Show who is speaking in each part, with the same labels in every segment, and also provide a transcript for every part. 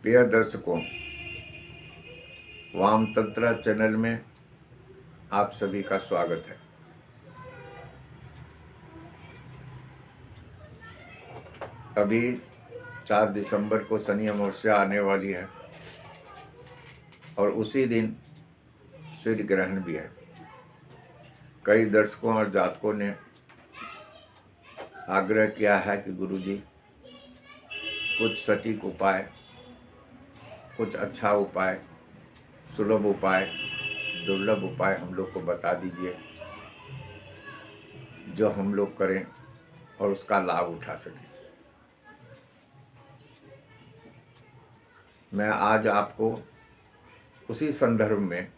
Speaker 1: प्रिय दर्शकों, वाम तंत्र चैनल में आप सभी का स्वागत है। अभी 4 दिसंबर को शनि अमावस्या आने वाली है और उसी दिन सूर्य ग्रहण भी है। कई दर्शकों और जातकों ने आग्रह किया है कि गुरुजी कुछ सटीक उपाय, कुछ अच्छा उपाय, सुलभ उपाय, दुर्लभ उपाय हम लोग को बता दीजिए जो हम लोग करें और उसका लाभ उठा सकें। मैं आज आपको उसी संदर्भ में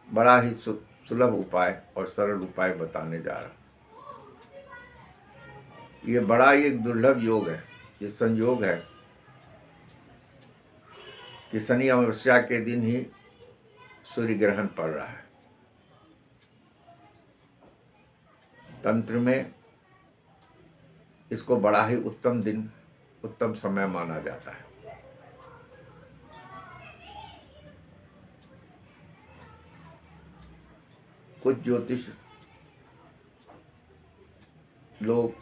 Speaker 1: बड़ा ही सुलभ उपाय और सरल उपाय बताने जा रहा हूँ। ये बड़ा ही एक दुर्लभ योग है, ये संयोग है कि शनि अमावस्या के दिन ही सूर्य ग्रहण पड़ रहा है। तंत्र में इसको बड़ा ही उत्तम दिन, उत्तम समय माना जाता है। कुछ ज्योतिष लोग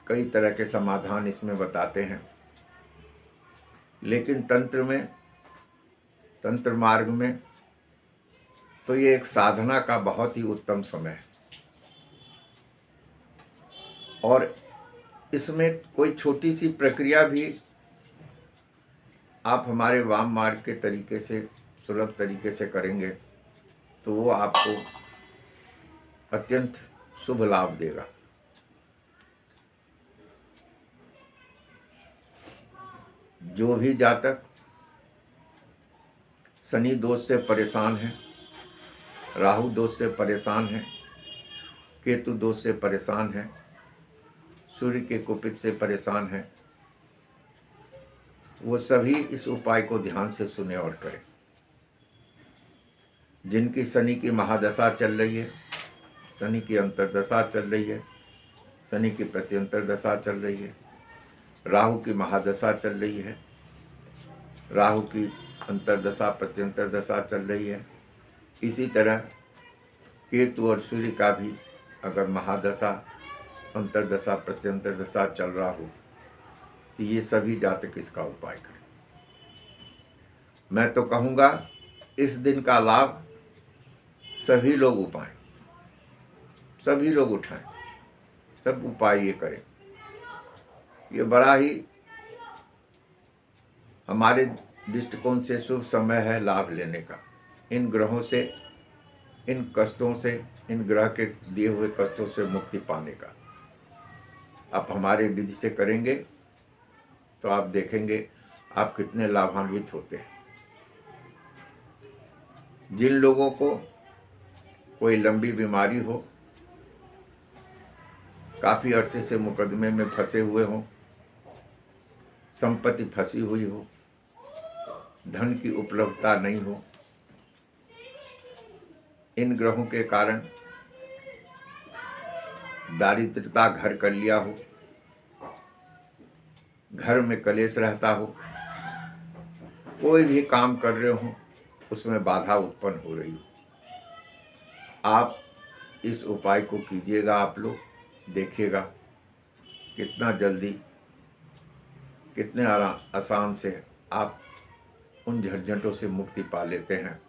Speaker 1: कई तरह के समाधान इसमें बताते हैं, लेकिन तंत्र मार्ग में तो ये एक साधना का बहुत ही उत्तम समय है और इसमें कोई छोटी सी प्रक्रिया भी आप हमारे वाम मार्ग के तरीके से, सुलभ तरीके से करेंगे तो वो आपको अत्यंत शुभ लाभ देगा। जो भी जातक शनि दोष से परेशान है, राहु दोष से परेशान है, केतु दोष से परेशान है, सूर्य के कुपित से परेशान है, वो सभी इस उपाय को ध्यान से सुने और करें। जिनकी शनि की महादशा चल रही है, शनि की अंतर्दशा चल रही है, शनि की प्रत्यंतर दशा चल रही है, राहु की महादशा चल रही है, राहु की अंतर्दशा प्रत्यंतर दशा चल रही है, इसी तरह केतु और सूर्य का भी अगर महादशा, अंतर्दशा, प्रत्यंतर दशा चल रहा हो तो ये सभी जातक इसका उपाय करें। मैं तो कहूँगा इस दिन का लाभ सभी लोग उठाएं, सभी लोग उठाएं, सब उपाय ये करें। ये बड़ा ही हमारे दृष्टिकोण से शुभ समय है लाभ लेने का। इन ग्रहों से, इन कष्टों से, इन ग्रह के दिए हुए कष्टों से मुक्ति पाने का आप हमारे विधि से करेंगे तो आप देखेंगे आप कितने लाभान्वित होते हैं। जिन लोगों को कोई लंबी बीमारी हो, काफ़ी अरसे से मुकदमे में फंसे हुए हों, संपत्ति फंसी हुई हो, धन की उपलब्धता नहीं हो, इन ग्रहों के कारण दारिद्रता घर कर लिया हो, घर में कलेश रहता हो, कोई भी काम कर रहे हो उसमें बाधा उत्पन्न हो रही हो, आप इस उपाय को कीजिएगा। आप लोग देखिएगा कितना जल्दी, कितने आसान से आप उन झंझटों से मुक्ति पा लेते हैं,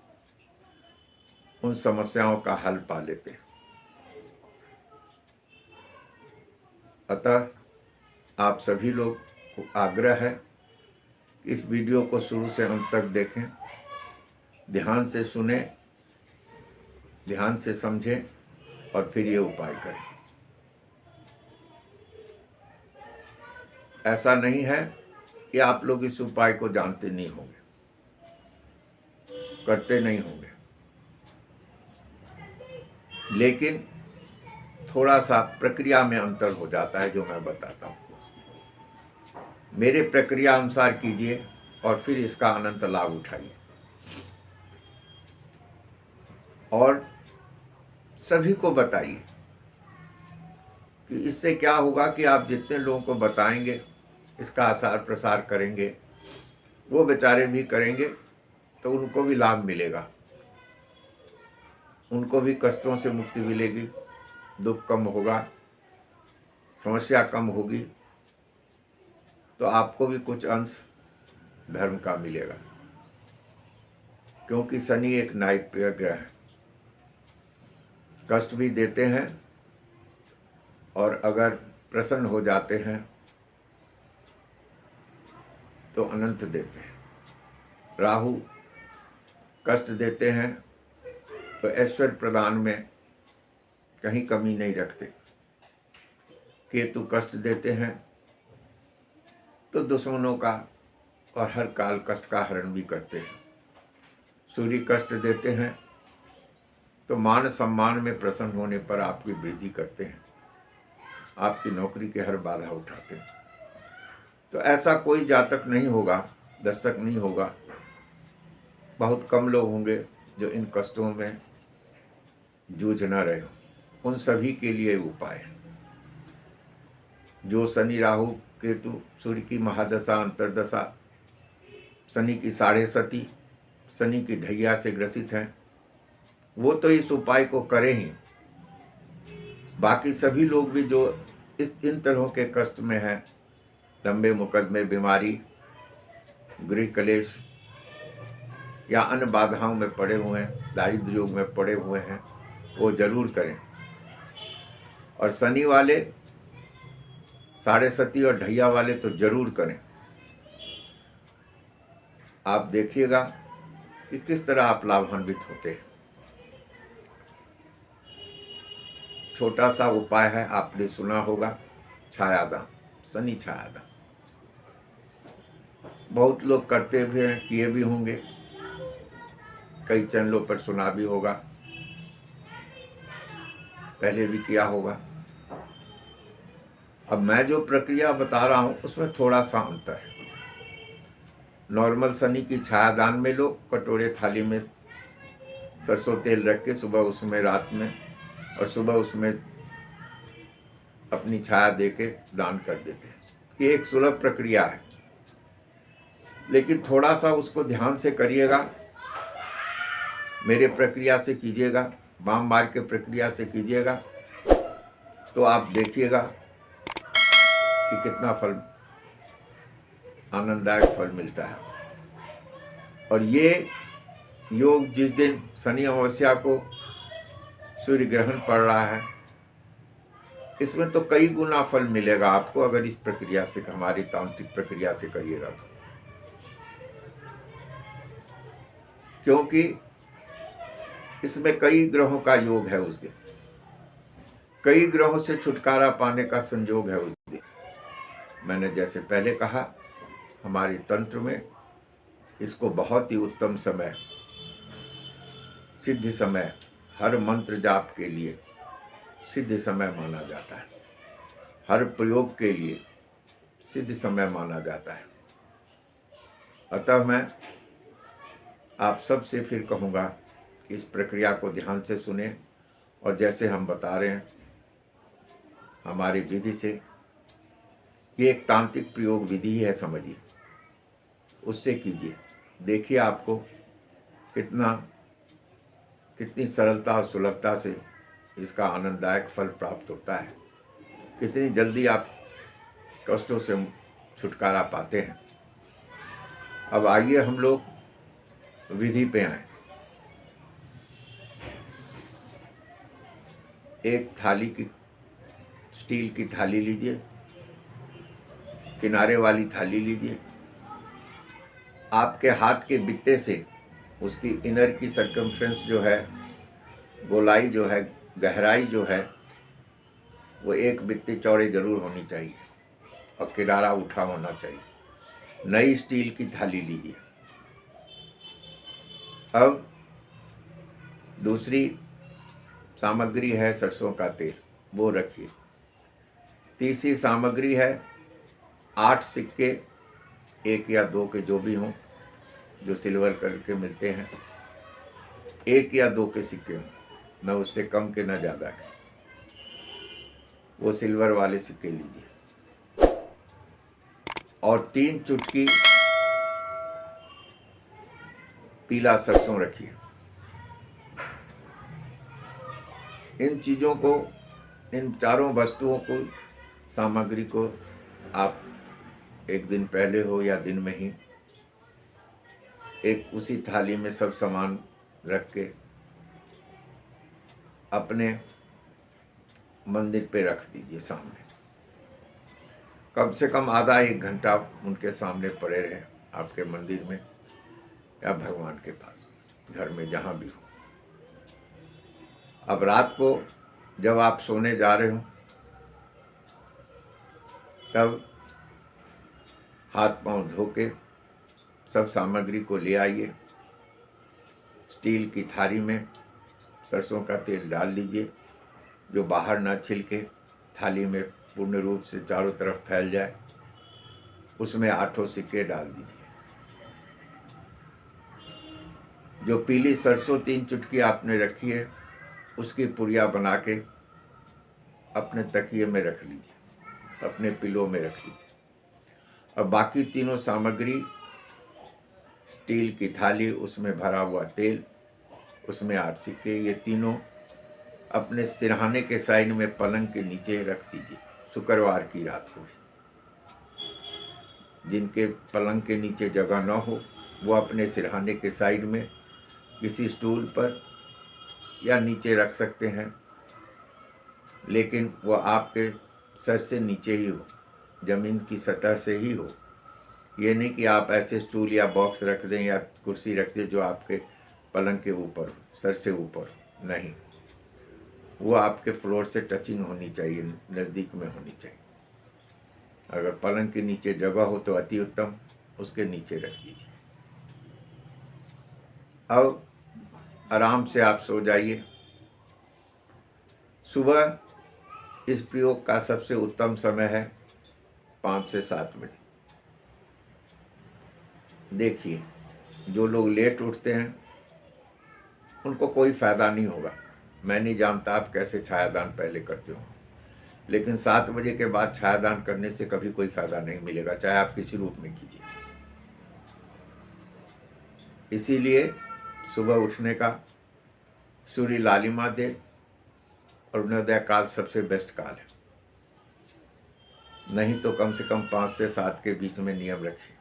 Speaker 1: उन समस्याओं का हल पा लेते हैं। अतः आप सभी लोग को आग्रह है कि इस वीडियो को शुरू से अंत तक देखें, ध्यान से सुने, ध्यान से समझें और फिर ये उपाय करें। ऐसा नहीं है कि आप लोग इस उपाय को जानते नहीं होंगे, करते नहीं होंगे, लेकिन थोड़ा सा प्रक्रिया में अंतर हो जाता है जो मैं बताता हूँ। मेरे प्रक्रिया अनुसार कीजिए और फिर इसका अनंत लाभ उठाइए और सभी को बताइए कि इससे क्या होगा कि आप जितने लोगों को बताएंगे, इसका आसार प्रसार करेंगे, वो बेचारे भी करेंगे तो उनको भी लाभ मिलेगा, उनको भी कष्टों से मुक्ति मिलेगी, दुख कम होगा, समस्या कम होगी, तो आपको भी कुछ अंश धर्म का मिलेगा। क्योंकि शनि एक न्यायप्रिय ग्रह है, कष्ट भी देते हैं और अगर प्रसन्न हो जाते हैं तो अनंत देते हैं। राहु कष्ट देते हैं तो ऐश्वर्य प्रदान में कहीं कमी नहीं रखते। केतु कष्ट देते हैं तो दुश्मनों का और हर काल कष्ट का हरण भी करते हैं। सूर्य कष्ट देते हैं तो मान सम्मान में प्रसन्न होने पर आपकी वृद्धि करते हैं, आपकी नौकरी के हर बाधा उठाते हैं। तो ऐसा कोई जातक नहीं होगा, दर्शक नहीं होगा, बहुत कम लोग होंगे जो इन कष्टों में जूझ न रहे हो। उन सभी के लिए उपाय है। जो शनि राहु केतु सूर्य की महादशा अंतर्दशा, शनि की साढ़े सती, शनि की ढैया से ग्रसित हैं, वो तो इस उपाय को करें ही। बाकी सभी लोग भी जो इन तरह के कष्ट में हैं, लंबे मुकदमे, बीमारी, गृह कलेश या अन्य बाधाओं में पड़े हुए हैं, दारिद्र्य योग में पड़े हुए हैं, वो जरूर करें। और शनि वाले, साढ़े सती और ढैया वाले तो जरूर करें। आप देखिएगा कि किस तरह आप लाभान्वित होते हैं। छोटा सा उपाय है, आपने सुना होगा, छायादान, शनि छायादान। बहुत लोग करते भी हैं, किए भी होंगे, कई चैनलों पर सुना भी होगा, पहले भी किया होगा। अब मैं जो प्रक्रिया बता रहा हूं उसमें थोड़ा सा अंतर है। नॉर्मल शनि की छायादान में लोग कटोरे थाली में सरसों तेल रख के सुबह उसमें, रात में और सुबह उसमें अपनी छाया दे के दान कर देते हैं। ये एक सुलभ प्रक्रिया है, लेकिन थोड़ा सा उसको ध्यान से करिएगा, मेरे प्रक्रिया से कीजिएगा, बाम मार के प्रक्रिया से कीजिएगा, तो आप देखिएगा कि कितना फल, आनंददायक फल मिलता है। और ये योग जिस दिन शनि अमावस्या को सूर्य ग्रहण पड़ रहा है, इसमें तो कई गुना फल मिलेगा आपको, अगर इस प्रक्रिया से, हमारी तांत्रिक प्रक्रिया से करिएगा तो। क्योंकि इसमें कई ग्रहों का योग है उस दिन, कई ग्रहों से छुटकारा पाने का संयोग है उस दिन। मैंने जैसे पहले कहा, हमारे तंत्र में इसको बहुत ही उत्तम समय, सिद्ध समय, हर मंत्र जाप के लिए सिद्ध समय माना जाता है, हर प्रयोग के लिए सिद्ध समय माना जाता है। अतः मैं आप सबसे फिर कहूँगा कि इस प्रक्रिया को ध्यान से सुने, और जैसे हम बता रहे हैं हमारी विधि से, ये एक तांत्रिक प्रयोग विधि है, समझिए, उससे कीजिए। देखिए आपको कितनी सरलता और सुलभता से इसका आनंददायक फल प्राप्त होता है, कितनी जल्दी आप कष्टों से छुटकारा पाते हैं। अब आइए हम लोग विधि पे आए। एक थाली की, स्टील की थाली लीजिए, किनारे वाली थाली लीजिए। आपके हाथ के बित्ते से उसकी इनर की सर्कमफ्रेंस जो है, गोलाई जो है, गहराई जो है, वो एक बित्ते चौड़े जरूर होनी चाहिए और किनारा उठा होना चाहिए। नई स्टील की थाली लीजिए। अब दूसरी सामग्री है सरसों का तेल, वो रखिए। तीसरी सामग्री है 8 सिक्के, 1 या 2 के जो भी हों, जो सिल्वर कलर के मिलते हैं, 1 या 2 के सिक्के हों, न उससे कम के न ज़्यादा के, वो सिल्वर वाले सिक्के लीजिए। और 3 चुटकी पीला सरसों रखिए। इन चीज़ों को, इन चारों वस्तुओं को, सामग्री को आप एक दिन पहले हो या दिन में ही एक उसी थाली में सब सामान रख के अपने मंदिर पे रख दीजिए सामने। कम से कम आधा एक घंटा उनके सामने पड़े रहे, आपके मंदिर में या भगवान के पास, घर में जहाँ भी हो। अब रात को जब आप सोने जा रहे हो तब हाथ पांव धो के सब सामग्री को ले आइए। स्टील की थाली में सरसों का तेल डाल दीजिए, जो बाहर ना छिलके थाली में पूर्ण रूप से चारों तरफ फैल जाए। उसमें 8 सिक्के डाल दीजिए। जो पीली सरसों 3 चुटकी आपने रखी है, उसकी पुड़िया बना के अपने तकिए में रख लीजिए, अपने पिलो में रख लीजिए। और बाकी तीनों सामग्री, स्टील की थाली, उसमें भरा हुआ तेल, उसमें 8 सिक्के, ये तीनों अपने सिरहाने के साइड में पलंग के नीचे रख दीजिए। शुक्रवार की रात को जिनके पलंग के नीचे जगह न हो, वो अपने सिरहाने के साइड में किसी स्टूल पर या नीचे रख सकते हैं, लेकिन वो आपके सर से नीचे ही हो, ज़मीन की सतह से ही हो। ये नहीं कि आप ऐसे स्टूल या बॉक्स रख दें या कुर्सी रख दें जो आपके पलंग के ऊपर हो, सर से ऊपर। नहीं, वो आपके फ्लोर से टचिंग होनी चाहिए, नज़दीक में होनी चाहिए। अगर पलंग के नीचे जगह हो तो अति उत्तम, उसके नीचे रख दीजिए। अब आराम से आप सो जाइए। सुबह इस प्रयोग का सबसे उत्तम समय है 5 से 7 बजे। देखिए, जो लोग लेट उठते हैं उनको कोई फ़ायदा नहीं होगा। मैं नहीं जानता आप कैसे छायादान पहले करते हो, लेकिन 7 बजे के बाद छायादान करने से कभी कोई फ़ायदा नहीं मिलेगा, चाहे आप किसी रूप में कीजिए। इसीलिए सुबह उठने का, सूर्य लालिमा दे और अरुणोदय काल सबसे बेस्ट काल है। नहीं तो कम से कम 5 से 7 के बीच में नियम रखिए।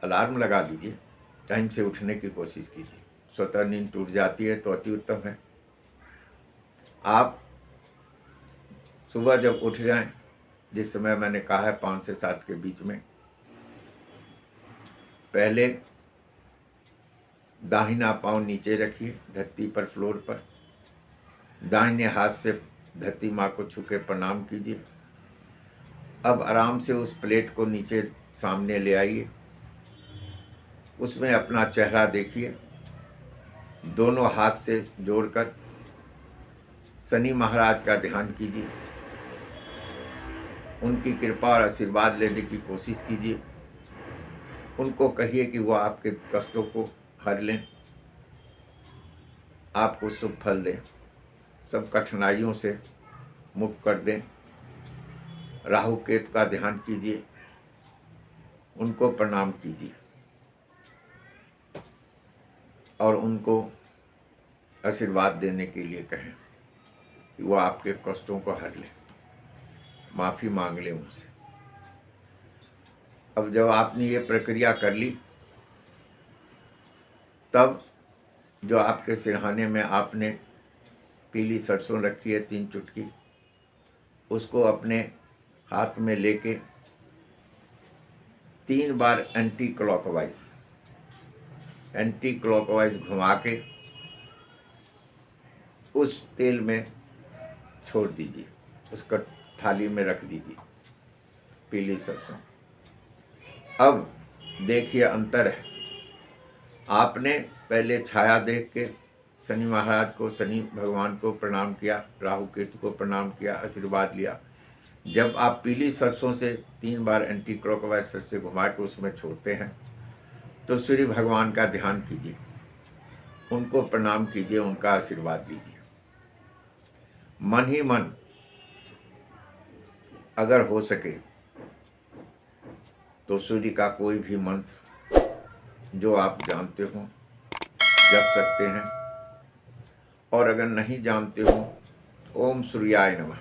Speaker 1: अलार्म लगा लीजिए, टाइम से उठने की कोशिश कीजिए। स्वतः नींद टूट जाती है तो अति उत्तम है। आप सुबह जब उठ जाएं, जिस समय मैंने कहा है 5 से 7 के बीच में, पहले दाहिना पांव नीचे रखिए धरती पर, फ्लोर पर। दाहिने हाथ से धरती माँ को छू के प्रणाम कीजिए। अब आराम से उस प्लेट को नीचे सामने ले आइए, उसमें अपना चेहरा देखिए। दोनों हाथ से जोड़कर शनि महाराज का ध्यान कीजिए, उनकी कृपा और आशीर्वाद लेने की कोशिश कीजिए। उनको कहिए कि वो आपके कष्टों को हर लें, आपको शुभ फल दें, सब कठिनाइयों से मुक्त कर दें। राहु केतु का ध्यान कीजिए, उनको प्रणाम कीजिए और उनको आशीर्वाद देने के लिए कहें कि वो आपके कष्टों को हर लें, माफ़ी मांग लें उनसे। अब जब आपने ये प्रक्रिया कर ली, तब जो आपके सिरहाने में आपने पीली सरसों रखी है 3 चुटकी, उसको अपने हाथ में लेके 3 बार एंटी क्लॉकवाइज घुमा के उस तेल में छोड़ दीजिए, उसका थाली में रख दीजिए पीली सरसों। अब देखिए अंतर है। आपने पहले छाया देख के शनि महाराज को, शनि भगवान को प्रणाम किया, राहु केतु को प्रणाम किया, आशीर्वाद लिया। जब आप पीली सरसों से 3 बार एंटी क्लॉकवाइज से घुमा के उसमें छोड़ते हैं, तो सूर्य भगवान का ध्यान कीजिए, उनको प्रणाम कीजिए, उनका आशीर्वाद लीजिए। मन ही मन अगर हो सके तो सूर्य का कोई भी मंत्र जो आप जानते हो जप सकते हैं, और अगर नहीं जानते हो ओम सूर्याय नमः,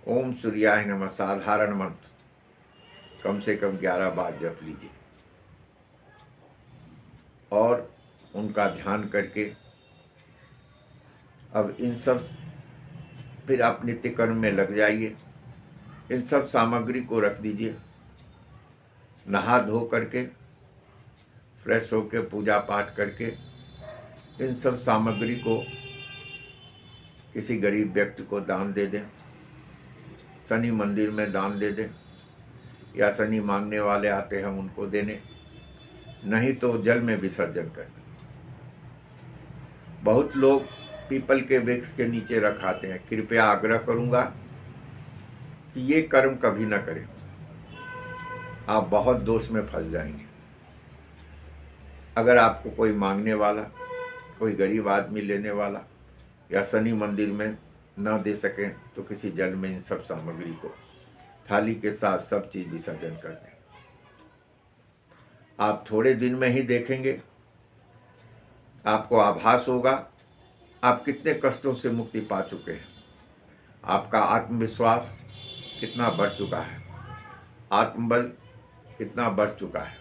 Speaker 1: ओम सूर्याय नमः साधारण मंत्र कम से कम 11 बार जप लीजिए और उनका ध्यान करके अब इन सब फिर आप नित्य कर्म में लग जाइए। इन सब सामग्री को रख दीजिए, नहा धो करके फ्रेश होकर पूजा पाठ करके इन सब सामग्री को किसी गरीब व्यक्ति को दान दे दें, शनि मंदिर में दान दे दें, या शनि मांगने वाले आते हैं उनको देने, नहीं तो जल में विसर्जन कर दें। बहुत लोग पीपल के वृक्ष के नीचे रखाते हैं। कृपया आग्रह करूंगा कि ये कर्म कभी न करें, आप बहुत दोष में फंस जाएंगे। अगर आपको कोई मांगने वाला, कोई गरीब आदमी लेने वाला या शनि मंदिर में न दे सकें तो किसी जल में इन सब सामग्री को थाली के साथ सब चीज विसर्जन कर दें। आप थोड़े दिन में ही देखेंगे, आपको आभास होगा आप कितने कष्टों से मुक्ति पा चुके हैं। आपका आत्मविश्वास कितना बढ़ चुका है, आत्मबल कितना बढ़ चुका है।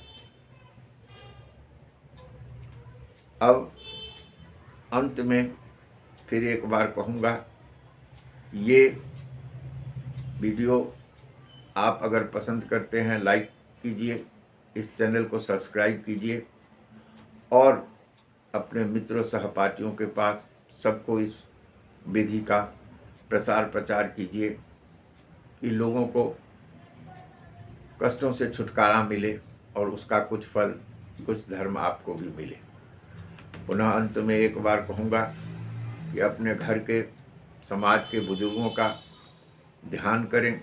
Speaker 1: अब अंत में फिर एक बार कहूँगा, ये वीडियो आप अगर पसंद करते हैं लाइक कीजिए, इस चैनल को सब्सक्राइब कीजिए और अपने मित्रों सहपाठियों के पास सबको इस विधि का प्रसार प्रचार कीजिए कि लोगों को कष्टों से छुटकारा मिले और उसका कुछ फल, कुछ धर्म आपको भी मिले। पुनः अंत में एक बार कहूँगा कि अपने घर के, समाज के बुजुर्गों का ध्यान करें,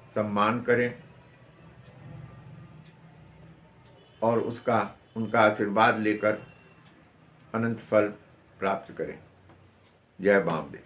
Speaker 1: सम्मान करें और उनका आशीर्वाद लेकर अनंत फल प्राप्त करें। जय बामदेव।